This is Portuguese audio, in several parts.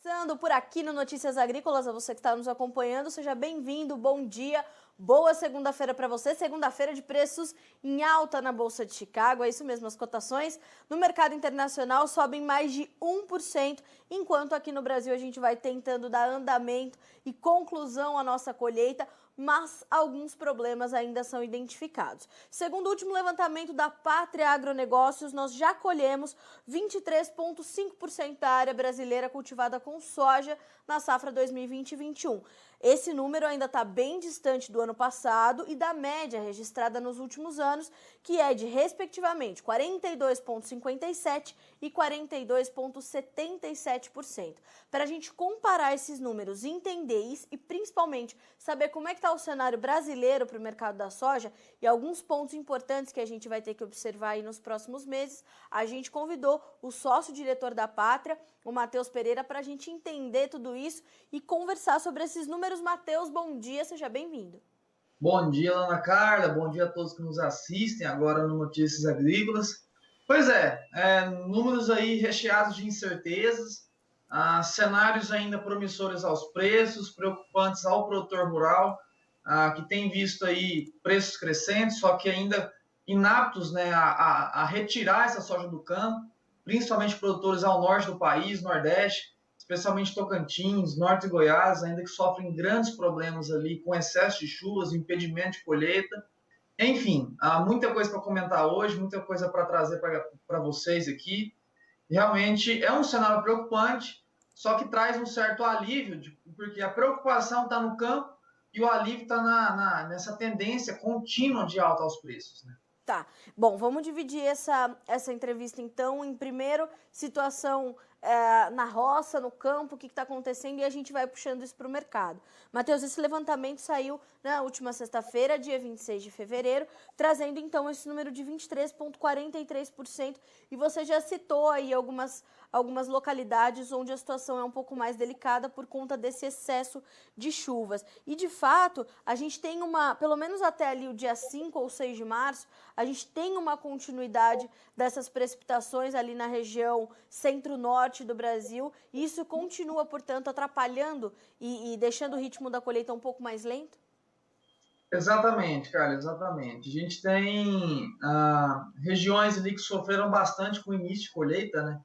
Começando por aqui no Notícias Agrícolas, a você que está nos acompanhando, seja bem-vindo, bom dia, boa segunda-feira para você, segunda-feira de preços em alta na Bolsa de Chicago, é isso mesmo, as cotações no mercado internacional sobem mais de 1%, enquanto aqui no Brasil a gente vai tentando dar andamento e conclusão à nossa colheita, mas alguns problemas ainda são identificados. Segundo o último levantamento da Pátria Agronegócios, nós já colhemos 23,5% da área brasileira cultivada com soja na safra 2020-21. Esse número ainda está bem distante do ano passado e da média registrada nos últimos anos, que é de, respectivamente, 42,57% e 42,77%. Para a gente comparar esses números, entender isso e, principalmente, saber como é que está o cenário brasileiro para o mercado da soja e alguns pontos importantes que a gente vai ter que observar aí nos próximos meses, a gente convidou o sócio-diretor da Pátria, o Matheus Pereira, para a gente entender tudo isso e conversar sobre esses números. Matheus, bom dia, seja bem-vindo. Bom dia, Ana Carla, bom dia a todos que nos assistem agora no Notícias Agrícolas. Pois números aí recheados de incertezas, cenários ainda promissores aos preços, preocupantes ao produtor rural, que tem visto aí preços crescentes, só que ainda inaptos, né, a retirar essa soja do campo, principalmente produtores ao norte do país, nordeste, especialmente Tocantins, norte de Goiás, ainda que sofrem grandes problemas ali com excesso de chuvas, impedimento de colheita. Enfim, há muita coisa para comentar hoje, muita coisa para trazer para vocês aqui. Realmente é um cenário preocupante, só que traz um certo alívio, porque a preocupação está no campo e o alívio está nessa tendência contínua de alta aos preços, né? Tá, bom, vamos dividir essa entrevista então em primeiro, situação na roça, no campo, o que está acontecendo e a gente vai puxando isso para o mercado. Matheus, esse levantamento saiu na última sexta-feira, dia 26 de fevereiro, trazendo então esse número de 23,43% e você já citou aí algumas localidades onde a situação é um pouco mais delicada por conta desse excesso de chuvas. E de fato, a gente tem pelo menos até ali o dia 5 ou 6 de março, a gente tem uma continuidade dessas precipitações ali na região centro-norte do Brasil, e isso continua, portanto, atrapalhando e deixando o ritmo da colheita um pouco mais lento? Exatamente, cara, exatamente. A gente tem regiões ali que sofreram bastante com o início de colheita, né?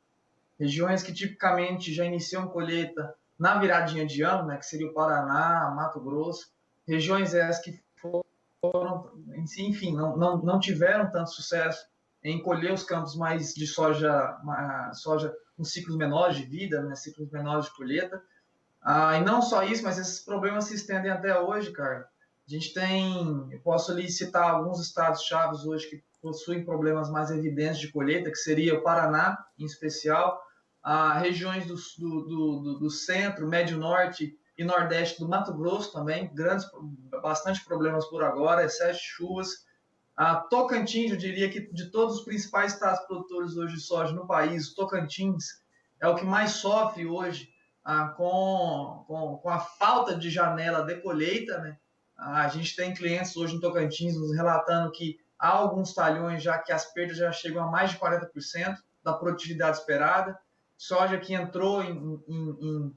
Regiões que tipicamente já iniciam colheita na viradinha de ano, né? Que seria o Paraná, Mato Grosso. Regiões essas que foram, enfim, não tiveram tanto sucesso em colher os campos mais de soja com ciclos menores de vida, né? Ciclos menores de colheita. E não só isso, mas esses problemas se estendem até hoje, cara. A gente tem, eu posso ali citar alguns estados-chave hoje que possuem problemas mais evidentes de colheita, que seria o Paraná, em especial, regiões do centro, médio norte e nordeste do Mato Grosso também, bastante problemas por agora, excesso de chuvas. Tocantins, eu diria que de todos os principais estados produtores hoje de soja no país, Tocantins é o que mais sofre hoje com a falta de janela de colheita, né? A gente tem clientes hoje em Tocantins nos relatando que há alguns talhões já que as perdas já chegam a mais de 40% da produtividade esperada. Soja que entrou em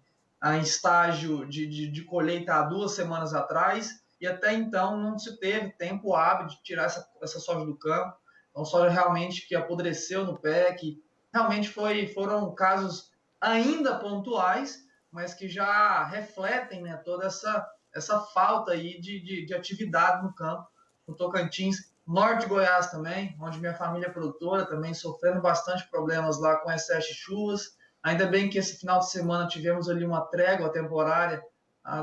estágio de colheita há 2 semanas atrás e até então não se teve tempo hábil de tirar essa soja do campo. Então, soja realmente que apodreceu no pé, que realmente foram casos ainda pontuais, mas que já refletem, né, toda essa falta aí de atividade no campo, no Tocantins, norte de Goiás também, onde minha família é produtora, também sofrendo bastante problemas lá com excesso de chuvas. Ainda bem que esse final de semana tivemos ali uma trégua temporária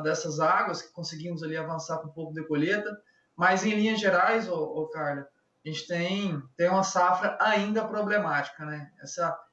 dessas águas, que conseguimos ali avançar com um pouco de colheita, mas em linhas gerais, Carla, a gente tem uma safra ainda problemática, né?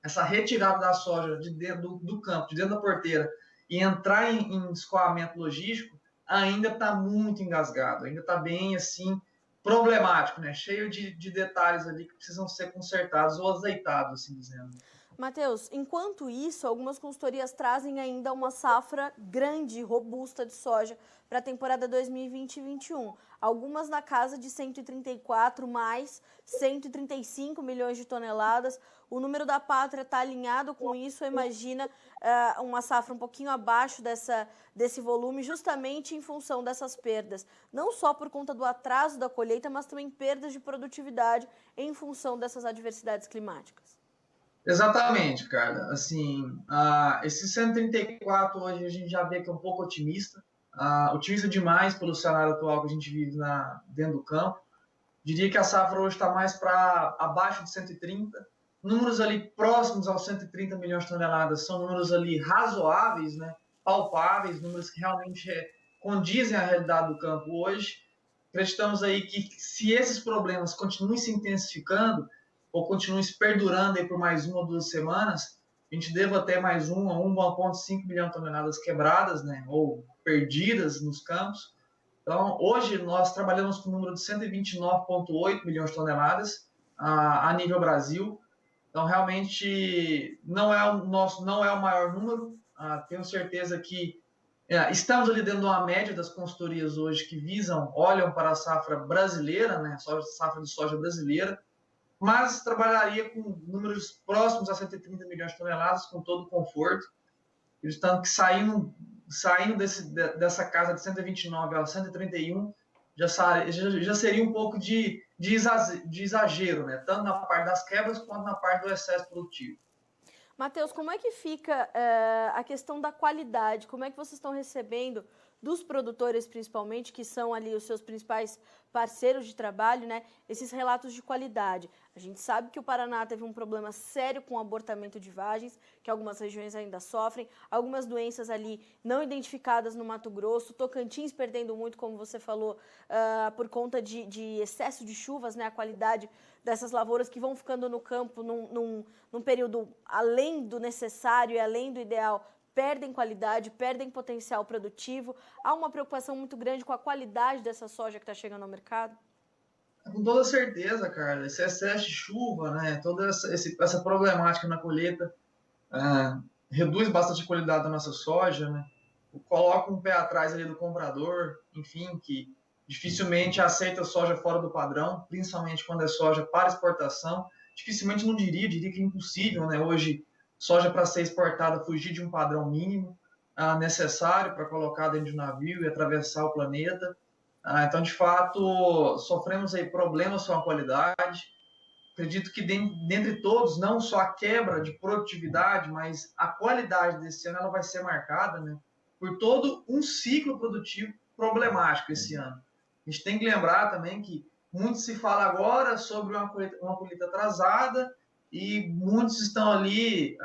Essa retirada da soja de dentro do campo, de dentro da porteira, e entrar em escoamento logístico, ainda está muito engasgado, ainda está bem assim problemático, né? Cheio de detalhes ali que precisam ser consertados ou azeitados, assim dizendo. Matheus, enquanto isso, algumas consultorias trazem ainda uma safra grande, robusta de soja para a temporada 2020 e 2021. Algumas na casa de 134 mais 135 milhões de toneladas. O número da pátria está alinhado com isso. Imagina uma safra um pouquinho abaixo desse volume, justamente em função dessas perdas. Não só por conta do atraso da colheita, mas também perdas de produtividade em função dessas adversidades climáticas. Exatamente, cara. Assim, esse 134 hoje a gente já vê que é um pouco otimista. Otimista demais pelo cenário atual que a gente vive dentro do campo. Diria que a safra hoje está mais para abaixo de 130. Números ali próximos aos 130 milhões de toneladas são números ali razoáveis, né? Palpáveis, números que realmente condizem à realidade do campo hoje. Acreditamos aí que se esses problemas continuem se intensificando, ou continuem se perdurando aí por mais 1 ou 2 semanas, a gente deva ter mais 1 a 1,5 milhão de toneladas quebradas, né, ou perdidas nos campos. Então, hoje nós trabalhamos com um número de 129,8 milhões de toneladas a nível Brasil. Então, realmente não é o maior número. Tenho certeza que estamos ali dentro de uma média das consultorias hoje que olham para a safra brasileira, né, safra de soja brasileira, mas trabalharia com números próximos a 130 milhões de toneladas, com todo o conforto, acreditando que saindo dessa casa de 129 a 131, já seria um pouco de exagero, né? Tanto na parte das quebras quanto na parte do excesso produtivo. Matheus, como é que fica a questão da qualidade? Como é que vocês estão recebendo dos produtores, principalmente, que são ali os seus principais parceiros de trabalho, né? Esses relatos de qualidade. A gente sabe que o Paraná teve um problema sério com o abortamento de vagens, que algumas regiões ainda sofrem, algumas doenças ali não identificadas no Mato Grosso, Tocantins perdendo muito, como você falou, por conta de excesso de chuvas, né? A qualidade dessas lavouras que vão ficando no campo num período além do necessário e além do ideal, perdem qualidade, perdem potencial produtivo. Há uma preocupação muito grande com a qualidade dessa soja que está chegando ao mercado? Com toda certeza, cara. Esse excesso de chuva, né? Toda essa problemática na colheita reduz bastante a qualidade da nossa soja, né? Coloca um pé atrás ali do comprador, enfim, que dificilmente aceita soja fora do padrão, principalmente quando é soja para exportação. Dificilmente não diria que é impossível, né? Hoje, soja para ser exportada fugir de um padrão mínimo necessário para colocar dentro de um navio e atravessar o planeta. Então, de fato, sofremos aí problemas com a qualidade. Acredito que dentre todos, não só a quebra de produtividade, mas a qualidade desse ano ela vai ser marcada, né, por todo um ciclo produtivo problemático esse ano. A gente tem que lembrar também que muito se fala agora sobre uma colheita atrasada e muitos estão ali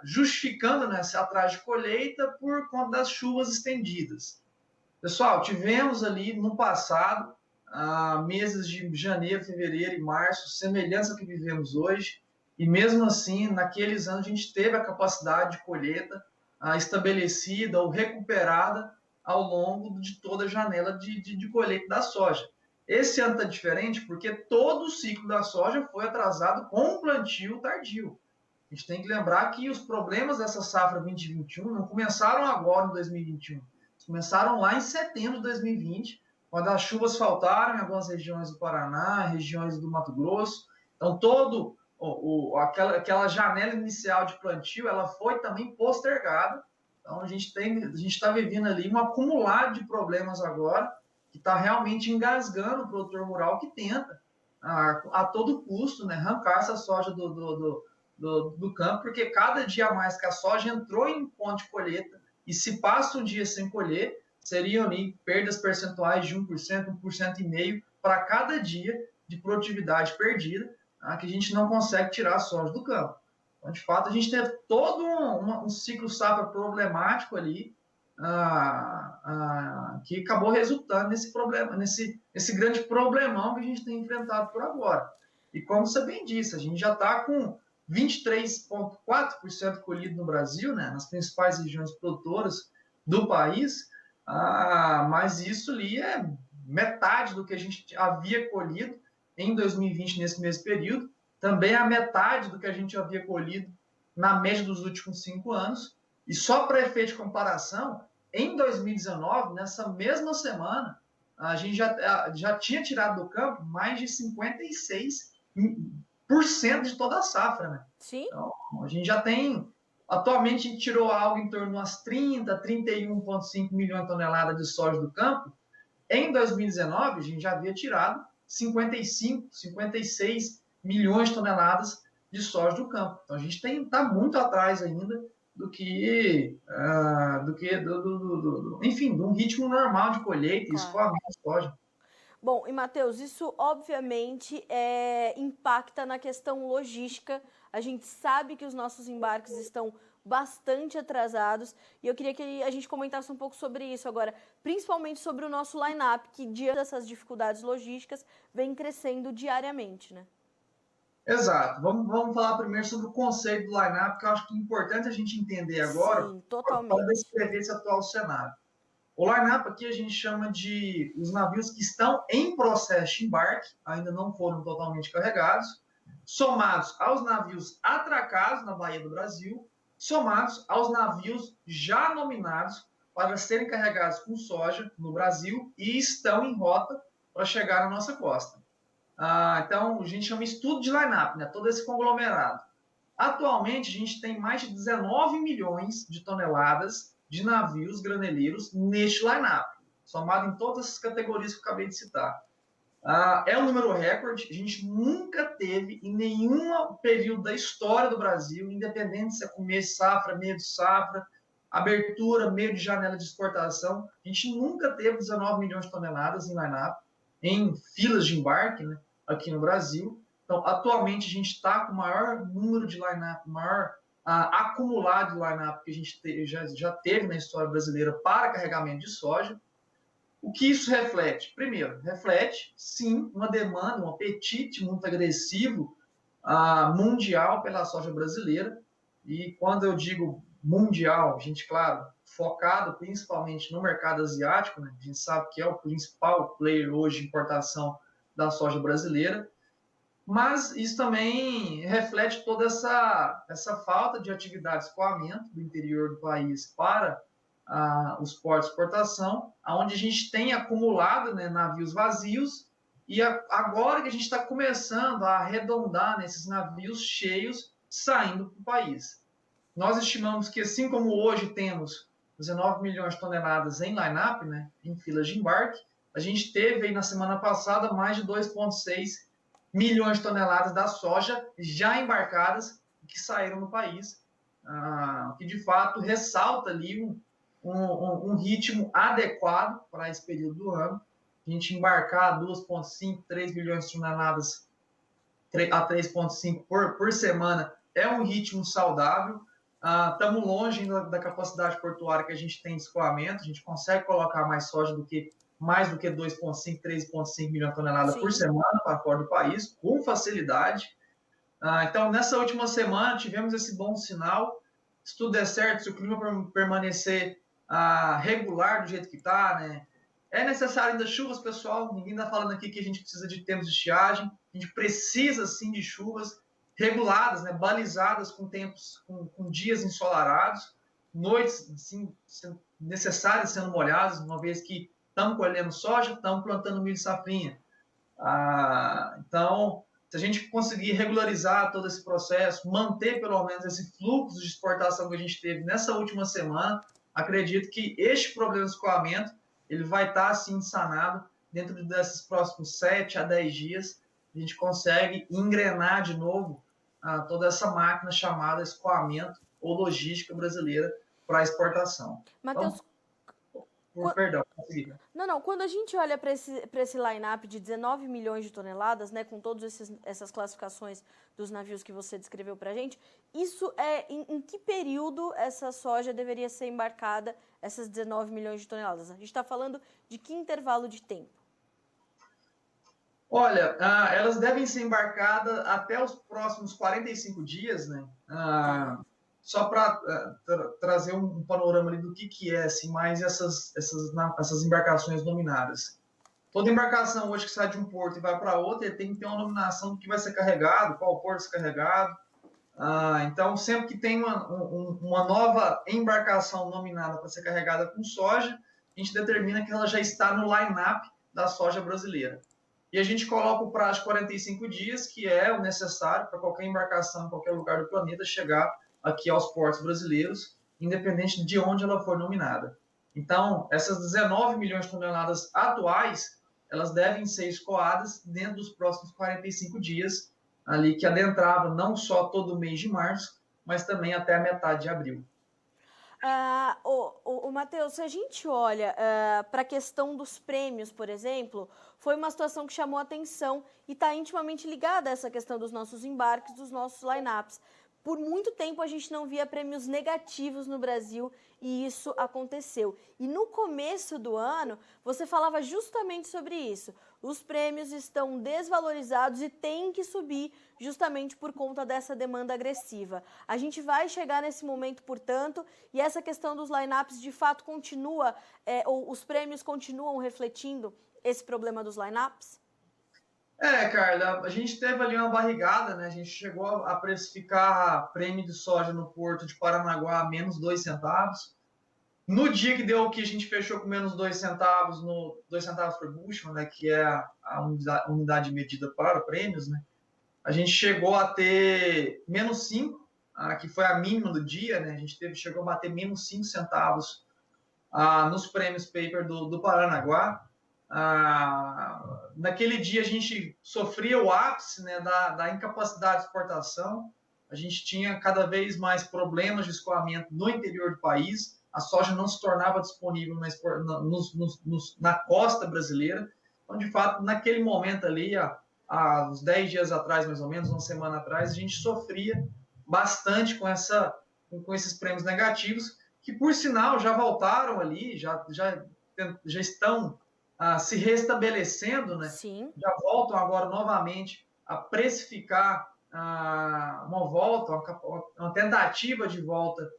justificando, né, esse atraso de colheita por conta das chuvas estendidas. Pessoal, tivemos ali no passado, meses de janeiro, fevereiro e março, semelhança que vivemos hoje, e mesmo assim, naqueles anos, a gente teve a capacidade de colheita estabelecida ou recuperada ao longo de toda a janela de colheita da soja. Esse ano está diferente porque todo o ciclo da soja foi atrasado com o plantio tardio. A gente tem que lembrar que os problemas dessa safra 2021 não começaram agora em 2021. Começaram lá em setembro de 2020, quando as chuvas faltaram em algumas regiões do Paraná, regiões do Mato Grosso. Então, aquela janela inicial de plantio, ela foi também postergada. Então, a gente está vivendo ali um acumulado de problemas agora, que está realmente engasgando o produtor rural que tenta, a todo custo, né, arrancar essa soja do campo, porque cada dia a mais que a soja entrou em ponto de colheita, e se passa um dia sem colher, seriam ali perdas percentuais de 1%, 1,5% para cada dia de produtividade perdida, que a gente não consegue tirar a soja do campo. Então, de fato, a gente teve todo um ciclo safra problemático ali, que acabou resultando nesse problema, nesse grande problemão que a gente tem enfrentado por agora. E como você bem disse, a gente já está com 23,4% colhido no Brasil, né, nas principais regiões produtoras do país, mas isso ali é metade do que a gente havia colhido em 2020 nesse mesmo período, também a metade do que a gente havia colhido na média dos últimos 5 anos. E só para efeito de comparação, em 2019, nessa mesma semana, a gente já tinha tirado do campo mais de 56% de toda a safra, né? Sim. Então, a gente já tem... Atualmente, a gente tirou algo em torno de umas 31,5 milhões de toneladas de soja do campo. Em 2019, a gente já havia tirado 55, 56 milhões de toneladas de soja do campo. Então, a gente está muito atrás ainda enfim, de um ritmo normal de colheita e escoamento de soja. Bom, e Matheus, isso obviamente impacta na questão logística. A gente sabe que os nossos embarques estão bastante atrasados e eu queria que a gente comentasse um pouco sobre isso agora, principalmente sobre o nosso line-up, que diante dessas dificuldades logísticas vem crescendo diariamente, né? Exato. Vamos falar primeiro sobre o conceito do line-up, que eu acho que é importante a gente entender agora. Sim, totalmente. Para descrever esse atual cenário. O line-up aqui a gente chama de os navios que estão em processo de embarque, ainda não foram totalmente carregados, somados aos navios atracados na Baía do Brasil, somados aos navios já nominados para serem carregados com soja no Brasil e estão em rota para chegar na nossa costa. Então, a gente chama estudo de line-up, né? Todo esse conglomerado. Atualmente, a gente tem mais de 19 milhões de toneladas de navios graneleiros neste line-up, somado em todas as categorias que eu acabei de citar. É um número recorde, a gente nunca teve em nenhum período da história do Brasil, independente se é começo de safra, meio de safra, abertura, meio de janela de exportação, a gente nunca teve 19 milhões de toneladas em line-up, em filas de embarque, né, aqui no Brasil. Então, atualmente, a gente está com o maior número de line-up, maior acumulado de line-up que a gente já teve na história brasileira para carregamento de soja. O que isso reflete? Primeiro, reflete, sim, uma demanda, um apetite muito agressivo mundial pela soja brasileira. E quando eu digo mundial, a gente, claro, focado principalmente no mercado asiático, né? A gente sabe que é o principal player hoje de importação da soja brasileira. Mas isso também reflete toda essa falta de atividade de escoamento do interior do país para os portos de exportação, onde a gente tem acumulado, né, navios vazios, e agora que a gente está começando a arredondar nesses navios cheios saindo para o país. Nós estimamos que, assim como hoje temos 19 milhões de toneladas em line-up, né, em filas de embarque, a gente teve aí na semana passada mais de 2,6 milhões de toneladas da soja já embarcadas que saíram do país, que de fato ressalta ali um ritmo adequado para esse período do ano. A gente embarcar 2,5, 3 milhões de toneladas a 3,5 por semana é um ritmo saudável. Estamos longe da capacidade portuária que a gente tem de escoamento, a gente consegue colocar mais soja mais do que 2,5, 3,5 milhões de toneladas por semana para fora do país, com facilidade. Então, nessa última semana, tivemos esse bom sinal. Se tudo der certo, se o clima permanecer regular do jeito que está, né? É necessário ainda chuvas, pessoal. Ninguém está falando aqui que a gente precisa de tempos de estiagem. A gente precisa, sim, de chuvas reguladas, né? Balizadas com tempos, com dias ensolarados, noites, assim, necessárias sendo molhadas, uma vez que estamos colhendo soja, estamos plantando milho safrinha. Então, se a gente conseguir regularizar todo esse processo, manter pelo menos esse fluxo de exportação que a gente teve nessa última semana, acredito que este problema de escoamento ele vai estar assim sanado dentro desses próximos 7 a 10 dias. A gente consegue engrenar de novo toda essa máquina chamada escoamento ou logística brasileira para exportação. Matheus, perdão, consegui. Não, quando a gente olha para esse line-up de 19 milhões de toneladas, né, com todas essas classificações dos navios que você descreveu para a gente, isso em que período essa soja deveria ser embarcada, essas 19 milhões de toneladas? A gente está falando de que intervalo de tempo? Olha, elas devem ser embarcadas até os próximos 45 dias, né? Só para trazer um panorama ali do que é assim, mais essas embarcações nominadas. Toda embarcação hoje que sai de um porto e vai para outro, ele tem que ter uma nominação do que vai ser carregado, qual porto vai ser carregado. Então, sempre que tem uma nova embarcação nominada para ser carregada com soja, a gente determina que ela já está no line-up da soja brasileira. E a gente coloca o prazo de 45 dias, que é o necessário para qualquer embarcação em qualquer lugar do planeta chegar aqui aos portos brasileiros, independente de onde ela for nominada. Então, essas 19 milhões de toneladas atuais, elas devem ser escoadas dentro dos próximos 45 dias, ali que adentrava não só todo o mês de março, mas também até a metade de abril. Matheus, se a gente olha para a questão dos prêmios, por exemplo, foi uma situação que chamou a atenção e está intimamente ligada a essa questão dos nossos embarques, dos nossos lineups. Por muito tempo a gente não via prêmios negativos no Brasil e isso aconteceu. E no começo do ano, você falava justamente sobre isso. Os prêmios estão desvalorizados e têm que subir justamente por conta dessa demanda agressiva. A gente vai chegar nesse momento, portanto, e essa questão dos lineups de fato continua, ou os prêmios continuam refletindo esse problema dos lineups? Carla, a gente teve ali uma barrigada, né? A gente chegou a precificar prêmio de soja no porto de Paranaguá a menos 2 centavos. No dia que deu que a gente fechou com menos 2 centavos, 2 centavos por bushel, né? Que é a unidade medida para prêmios, né? A gente chegou a ter menos 5, que foi a mínima do dia, né? A gente chegou a bater menos 5 centavos nos prêmios paper do Paranaguá. Naquele dia a gente sofria o ápice, né, da incapacidade de exportação, a gente tinha cada vez mais problemas de escoamento no interior do país, a soja não se tornava disponível na costa brasileira, então de fato naquele momento ali, há uns 10 dias atrás mais ou menos, uma semana atrás, a gente sofria bastante com esses prêmios negativos, que por sinal já voltaram ali, já estão se restabelecendo, né? Sim. Já voltam agora novamente a precificar uma volta, uma tentativa de volta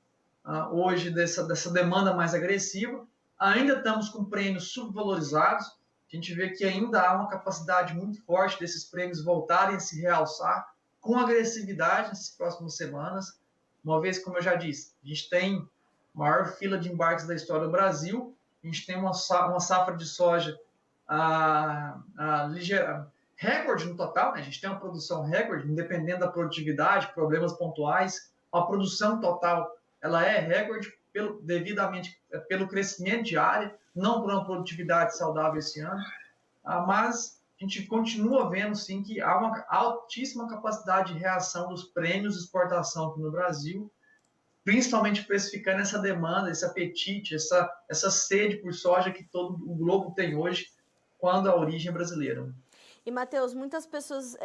hoje dessa demanda mais agressiva. Ainda estamos com prêmios subvalorizados. A gente vê que ainda há uma capacidade muito forte desses prêmios voltarem a se realçar com agressividade nessas próximas semanas. Uma vez, como eu já disse, a gente tem a maior fila de embarques da história do Brasil. A gente tem uma safra de soja recorde no total, né? A gente tem uma produção recorde, independente da produtividade, problemas pontuais. A produção total ela é recorde devidamente pelo crescimento de área, não por uma produtividade saudável esse ano, mas a gente continua vendo sim que há uma altíssima capacidade de reação dos prêmios de exportação aqui no Brasil, principalmente precificando essa demanda, esse apetite, essa sede por soja que todo o globo tem hoje, quando a origem é brasileira. E, Matheus, muitas pessoas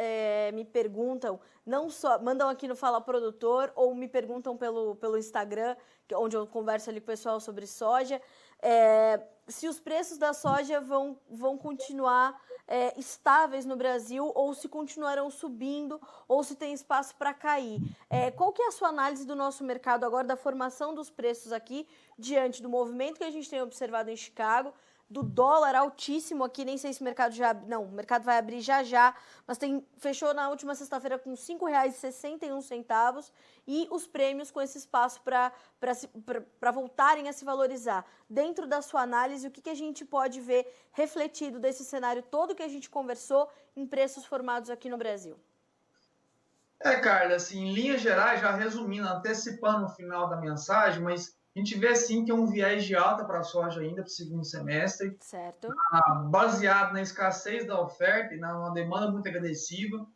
me perguntam, não só mandam aqui no Fala Produtor, ou me perguntam pelo Instagram, onde eu converso ali com o pessoal sobre soja, se os preços da soja vão continuar estáveis no Brasil, ou se continuarão subindo, ou se tem espaço para cair. Qual que é a sua análise do nosso mercado agora, da formação dos preços aqui, diante do movimento que a gente tem observado em Chicago, do dólar altíssimo aqui, nem sei se o mercado já... Não, o mercado vai abrir já, mas fechou na última sexta-feira com R$ 5,61 e os prêmios com esse espaço para voltarem a se valorizar. Dentro da sua análise, o que a gente pode ver refletido desse cenário todo que a gente conversou em preços formados aqui no Brasil? Carla, assim, em linhas gerais, já resumindo, antecipando o final da mensagem, mas a gente vê sim que é um viés de alta para a soja ainda para o segundo semestre. Certo. Baseado na escassez da oferta e numa demanda muito agressiva.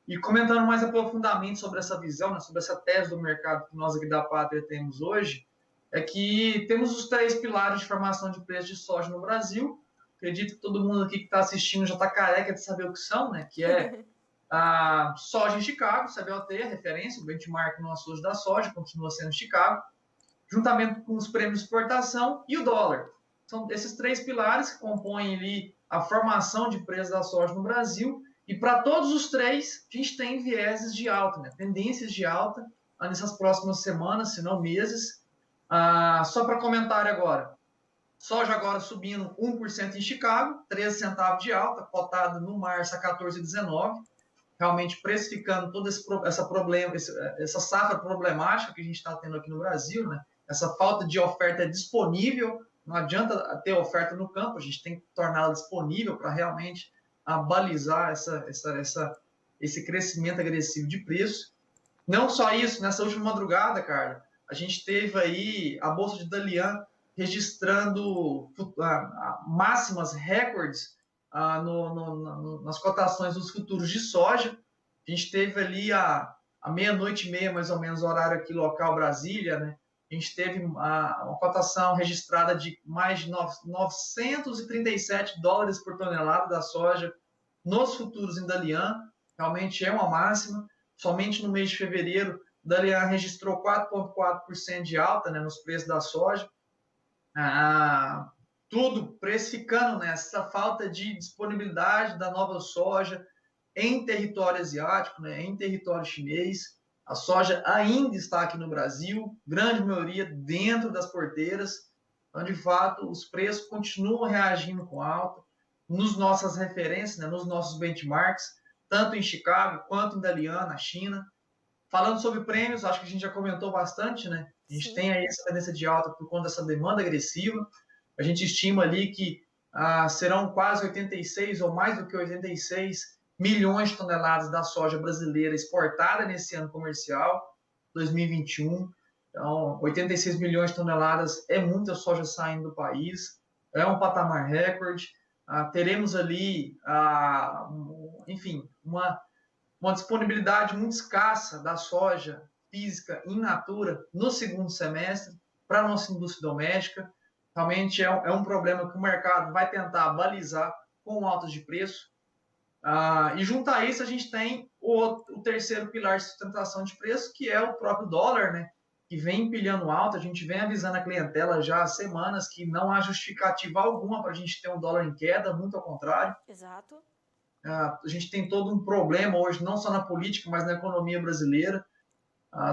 E comentando mais aprofundadamente sobre essa visão, né, sobre essa tese do mercado que nós aqui da Pátria temos hoje, é que temos os 3 pilares de formação de preço de soja no Brasil. Acredito que todo mundo aqui que está assistindo já está careca de saber o que são, né? Que é a soja em Chicago, CBOT, a referência, o benchmark no açúcar da soja, continua sendo Chicago, juntamente com os prêmios de exportação e o dólar. São esses 3 pilares que compõem ali a formação de preços da soja no Brasil, e para todos os 3, a gente tem vieses de alta, né? Tendências de alta nessas próximas semanas, se não meses. Só para comentar agora, Soja agora subindo 1% em Chicago, 13 centavos de alta, cotada no março a 14,19, realmente precificando toda essa safra problemática que a gente está tendo aqui no Brasil, né? Essa falta de oferta disponível. Não adianta ter oferta no campo, a gente tem que torná-la disponível para realmente balizar esse crescimento agressivo de preço. Não só isso, nessa última madrugada, Carla, a gente teve aí a Bolsa de Dalian registrando máximas recordes nas cotações dos futuros de soja. A gente teve ali a meia-noite e meia, mais ou menos, horário aqui local, Brasília, né? A gente teve uma cotação registrada de mais de 937 dólares por tonelada da soja nos futuros em Dalian. Realmente é uma máxima. Somente no mês de fevereiro, Dalian registrou 4,4% de alta, né, nos preços da soja. Tudo precificando, né, essa falta de disponibilidade da nova soja em território asiático, né, em território chinês. A soja ainda está aqui no Brasil, grande maioria dentro das porteiras. Então, de fato, os preços continuam reagindo com alta nos nossas referências, né, nos nossos benchmarks, tanto em Chicago quanto em Dalian, na China. Falando sobre prêmios, acho que a gente já comentou bastante, né? A gente tem aí essa tendência de alta por conta dessa demanda agressiva. A gente estima ali que serão quase 86 ou mais do que 86 milhões de toneladas da soja brasileira exportada nesse ano comercial, 2021. Então, 86 milhões de toneladas é muita soja saindo do país, é um patamar recorde. Teremos ali, enfim, uma disponibilidade muito escassa da soja física in natura no segundo semestre para a nossa indústria doméstica. Realmente é um problema que o mercado vai tentar balizar com altas de preço. E junto a isso, a gente tem o terceiro pilar de sustentação de preço, que é o próprio dólar, né? Que vem empilhando alto. A gente vem avisando a clientela já há semanas que não há justificativa alguma para a gente ter um dólar em queda, muito ao contrário. Exato. A gente tem todo um problema hoje, não só na política, mas na economia brasileira.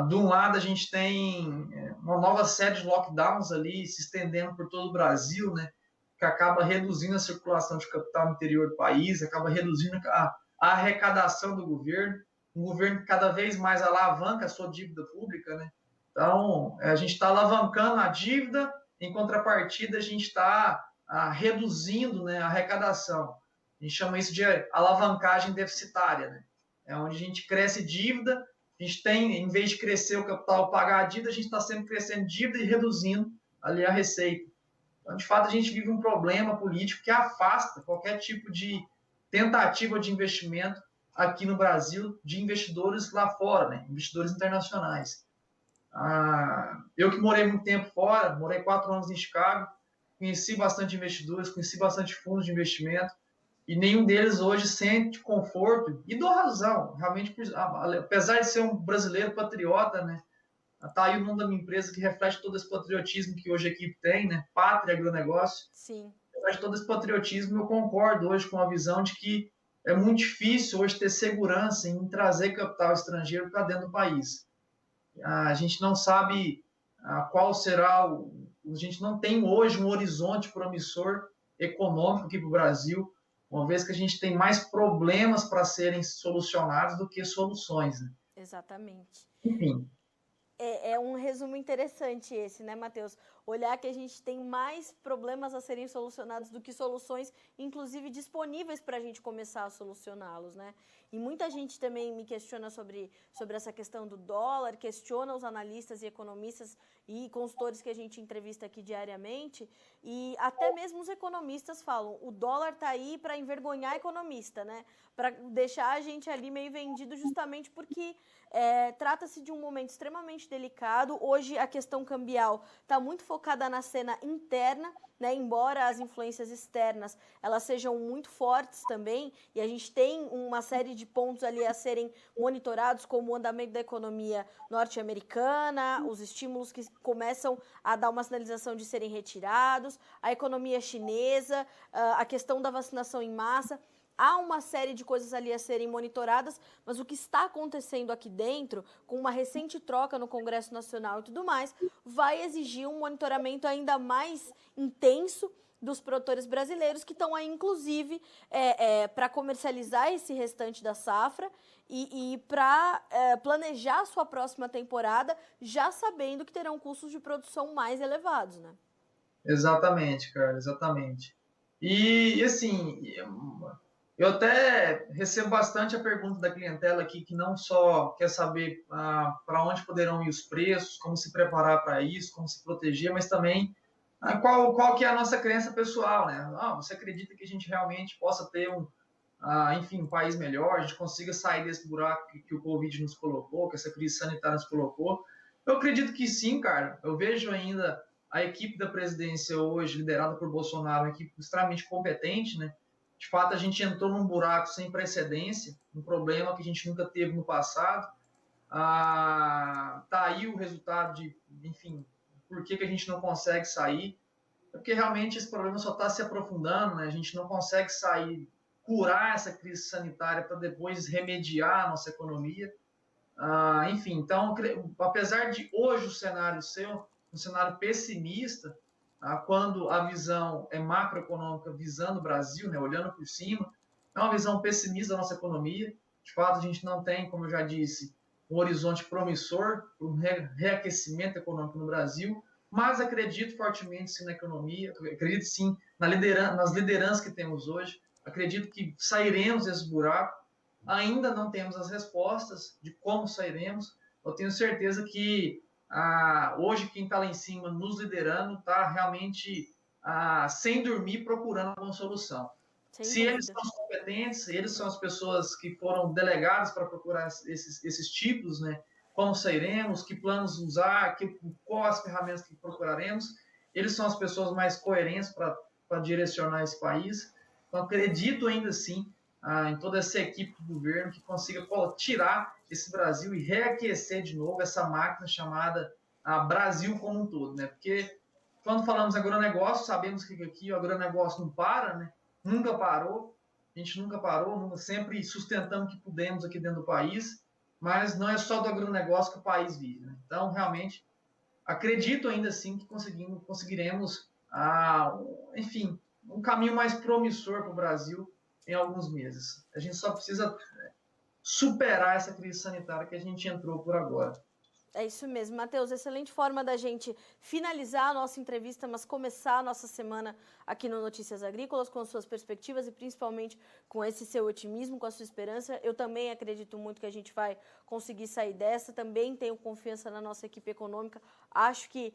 De um lado, a gente tem uma nova série de lockdowns ali se estendendo por todo o Brasil, né, que acaba reduzindo a circulação de capital no interior do país, acaba reduzindo a arrecadação do governo, um governo que cada vez mais alavanca a sua dívida pública, né? Então, a gente está alavancando a dívida, em contrapartida, a gente está reduzindo, né, a arrecadação. A gente chama isso de alavancagem deficitária, né? É onde a gente cresce dívida, a gente tem, em vez de crescer o capital, pagar a dívida, a gente está sempre crescendo dívida e reduzindo ali a receita. Então, de fato, a gente vive um problema político que afasta qualquer tipo de tentativa de investimento aqui no Brasil de investidores lá fora, né? Investidores internacionais. Eu que morei muito tempo fora, morei 4 anos em Chicago, conheci bastante investidores, conheci bastante fundos de investimento, e nenhum deles hoje sente conforto, e dou razão, realmente, apesar de ser um brasileiro patriota, né, tá aí o nome da minha empresa que reflete todo esse patriotismo que hoje a equipe tem, né, Pátria Agronegócio. Sim. Apesar de todo esse patriotismo, eu concordo hoje com a visão de que é muito difícil hoje ter segurança em trazer capital estrangeiro para dentro do país. A gente não sabe qual será a gente não tem hoje um horizonte promissor econômico aqui para o Brasil, uma vez que a gente tem mais problemas para serem solucionados do que soluções. Né? Exatamente. Enfim. É um resumo interessante esse, né, Matheus? Olhar que a gente tem mais problemas a serem solucionados do que soluções, inclusive disponíveis para a gente começar a solucioná-los, né? E muita gente também me questiona sobre essa questão do dólar, questiona os analistas e economistas e consultores que a gente entrevista aqui diariamente, e até mesmo os economistas falam, o dólar está aí para envergonhar economista, né? Para deixar a gente ali meio vendido justamente porque trata-se de um momento extremamente delicado. Hoje a questão cambial está muito focada na cena interna, né? Embora as influências externas elas sejam muito fortes também, e a gente tem uma série de pontos ali a serem monitorados, como o andamento da economia norte-americana, os estímulos que começam a dar uma sinalização de serem retirados, a economia chinesa, a questão da vacinação em massa. há uma série de coisas ali a serem monitoradas, mas o que está acontecendo aqui dentro, com uma recente troca no Congresso Nacional e tudo mais, vai exigir um monitoramento ainda mais intenso dos produtores brasileiros que estão aí, inclusive, para comercializar esse restante da safra e para planejar a sua próxima temporada, já sabendo que terão custos de produção mais elevados, né? Exatamente, cara, exatamente. E assim, eu até recebo bastante a pergunta da clientela aqui, que não só quer saber para onde poderão ir os preços, como se preparar para isso, como se proteger, mas também qual que é a nossa crença pessoal, né? Você acredita que a gente realmente possa ter enfim, um país melhor, a gente consiga sair desse buraco que o Covid nos colocou, que essa crise sanitária nos colocou? Eu acredito que sim, cara. Eu vejo ainda a equipe da presidência hoje, liderada por Bolsonaro, uma equipe extremamente competente, né? De fato, a gente entrou num buraco sem precedência, um problema que a gente nunca teve no passado. Tá aí o resultado de, enfim, por que a gente não consegue sair. É porque realmente esse problema só está se aprofundando, né? A gente não consegue sair, curar essa crise sanitária para depois remediar a nossa economia. Enfim, então, apesar de hoje o cenário ser um cenário pessimista, quando a visão é macroeconômica visando o Brasil, né, olhando por cima, é uma visão pessimista da nossa economia. De fato, a gente não tem, como eu já disse, um horizonte promissor para um reaquecimento econômico no Brasil, mas acredito fortemente sim na economia, acredito sim nas lideranças que temos hoje, acredito que sairemos desse buraco. Ainda não temos as respostas de como sairemos. Eu tenho certeza que hoje quem está lá em cima nos liderando está realmente sem dormir procurando uma solução. Sem Se eles dúvida. são os competentes, eles são as pessoas que foram delegadas para procurar esses tipos, né? Como sairemos, que planos usar, quais as ferramentas que procuraremos. Eles são as pessoas mais coerentes para direcionar esse país. Então, acredito ainda assim em toda essa equipe do governo que consiga tirar esse Brasil e reaquecer de novo essa máquina chamada Brasil como um todo, né? Porque quando falamos agronegócio, sabemos que aqui o agronegócio não para, né? Nunca parou, a gente nunca parou, sempre sustentamos o que pudemos aqui dentro do país, mas não é só do agronegócio que o país vive, né? Então, realmente, acredito ainda assim que conseguiremos, enfim, um caminho mais promissor para o Brasil em alguns meses. A gente só precisa superar essa crise sanitária que a gente entrou por agora. É isso mesmo, Matheus. Excelente forma da gente finalizar a nossa entrevista, mas começar a nossa semana aqui no Notícias Agrícolas com as suas perspectivas e principalmente com esse seu otimismo, com a sua esperança. Eu também acredito muito que a gente vai conseguir sair dessa. Também tenho confiança na nossa equipe econômica. Acho que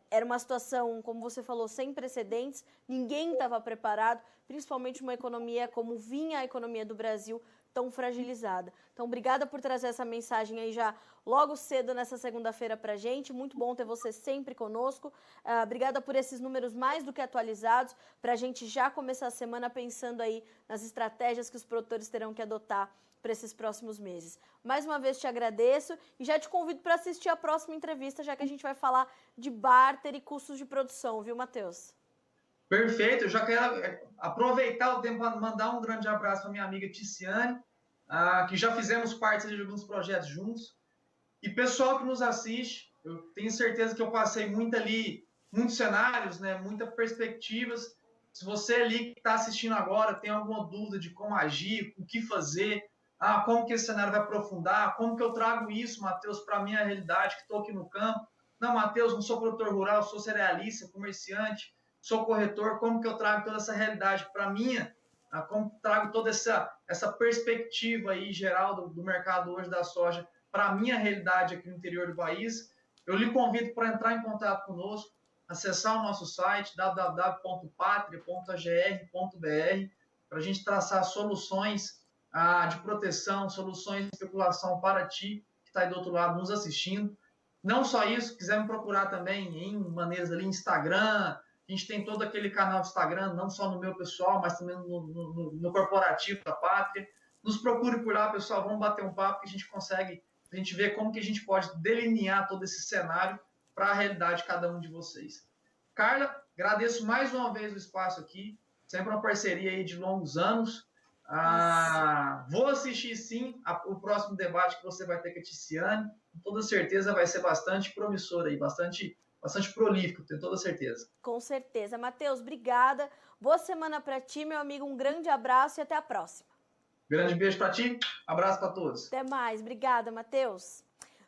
era uma situação, como você falou, sem precedentes. Ninguém estava preparado, principalmente uma economia como vinha a economia do Brasil, tão fragilizada. Então, obrigada por trazer essa mensagem aí já logo cedo nessa segunda-feira para a gente. Muito bom ter você sempre conosco. Obrigada por esses números mais do que atualizados, para a gente já começar a semana pensando aí nas estratégias que os produtores terão que adotar para esses próximos meses. Mais uma vez te agradeço e já te convido para assistir a próxima entrevista, já que a gente vai falar de barter e custos de produção, viu, Matheus? Perfeito, eu já quero aproveitar o tempo para mandar um grande abraço para minha amiga Ticiane, que já fizemos parte de alguns projetos juntos. E pessoal que nos assiste, eu tenho certeza que eu passei muitos cenários, né, muitas perspectivas. Se você ali que está assistindo agora tem alguma dúvida de como agir, o que fazer, como que esse cenário vai aprofundar, como que eu trago isso, Matheus, para a minha realidade, que estou aqui no campo. Não, Matheus, não sou produtor rural, sou cerealista, comerciante, sou corretor, como que eu trago toda essa realidade para a minha, como trago toda essa perspectiva aí geral do mercado hoje da soja para a minha realidade aqui no interior do país. Eu lhe convido para entrar em contato conosco, acessar o nosso site www.patria.agr.br para a gente traçar soluções de proteção, soluções de especulação para ti que está aí do outro lado nos assistindo. Não só isso, quiser me procurar também em maneiras ali, Instagram. A gente tem todo aquele canal de Instagram, não só no meu pessoal, mas também no corporativo da Pátria. Nos procure por lá, pessoal, vamos bater um papo que a gente consegue, a gente vê como que a gente pode delinear todo esse cenário para a realidade de cada um de vocês. Carla, agradeço mais uma vez o espaço aqui, sempre uma parceria aí de longos anos. Vou assistir sim o próximo debate que você vai ter com a Ticiane. Com toda certeza vai ser bastante promissor aí, bastante prolífico, tenho toda certeza. Com certeza. Matheus, obrigada. Boa semana para ti, meu amigo. Um grande abraço e até a próxima. Grande beijo para ti, abraço para todos. Até mais. Obrigada, Matheus.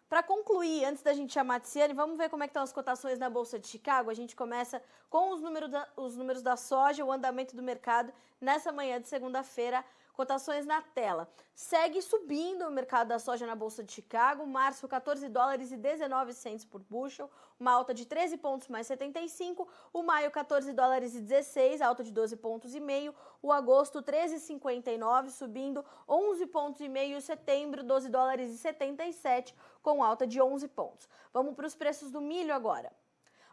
Para concluir, antes da gente chamar a Ticiane, vamos ver como é que estão as cotações na Bolsa de Chicago. A gente começa com os números da soja, o andamento do mercado nessa manhã de segunda-feira. Cotações na tela. Segue subindo o mercado da soja na Bolsa de Chicago. Março, 14 dólares e 19 cents por bushel, uma alta de 13 pontos mais 75. O maio, 14 dólares e 16, alta de 12 pontos e meio. O agosto, 13,59, subindo 11 pontos e meio. O setembro, 12 dólares e 77, com alta de 11 pontos. Vamos para os preços do milho agora.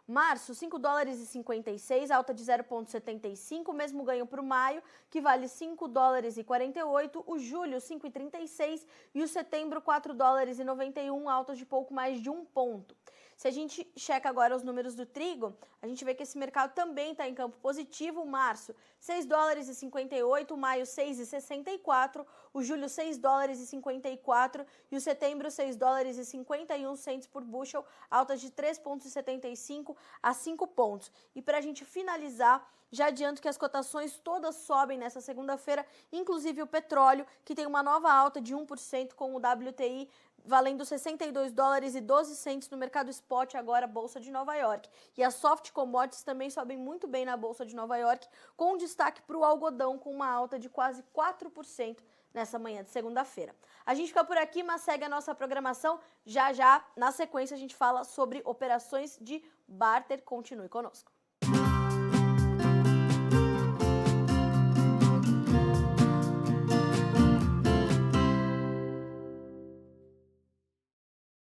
Março, 5 dólares e 56, alta de 0,75, mesmo ganho para o maio, que vale 5 dólares e 48, o julho 5,36 e o setembro 4 dólares e 91, alta de pouco mais de 1 ponto. Se a gente checa agora os números do trigo, a gente vê que esse mercado também está em campo positivo. Março, 6 dólares e 58, maio 6,64, o julho 6 dólares e 54 e o setembro 6 dólares e 51 cents por bushel, alta de 3,75 a 5 pontos. E para a gente finalizar, já adianto que as cotações todas sobem nessa segunda-feira, inclusive o petróleo, que tem uma nova alta de 1% com o WTI valendo 62 dólares e 12 cents no mercado spot, agora Bolsa de Nova York. E as soft commodities também sobem muito bem na Bolsa de Nova York, com destaque para o algodão, com uma alta de quase 4% nessa manhã de segunda-feira. A gente fica por aqui, mas segue a nossa programação. Já, na sequência, a gente fala sobre operações de barter. Continue conosco.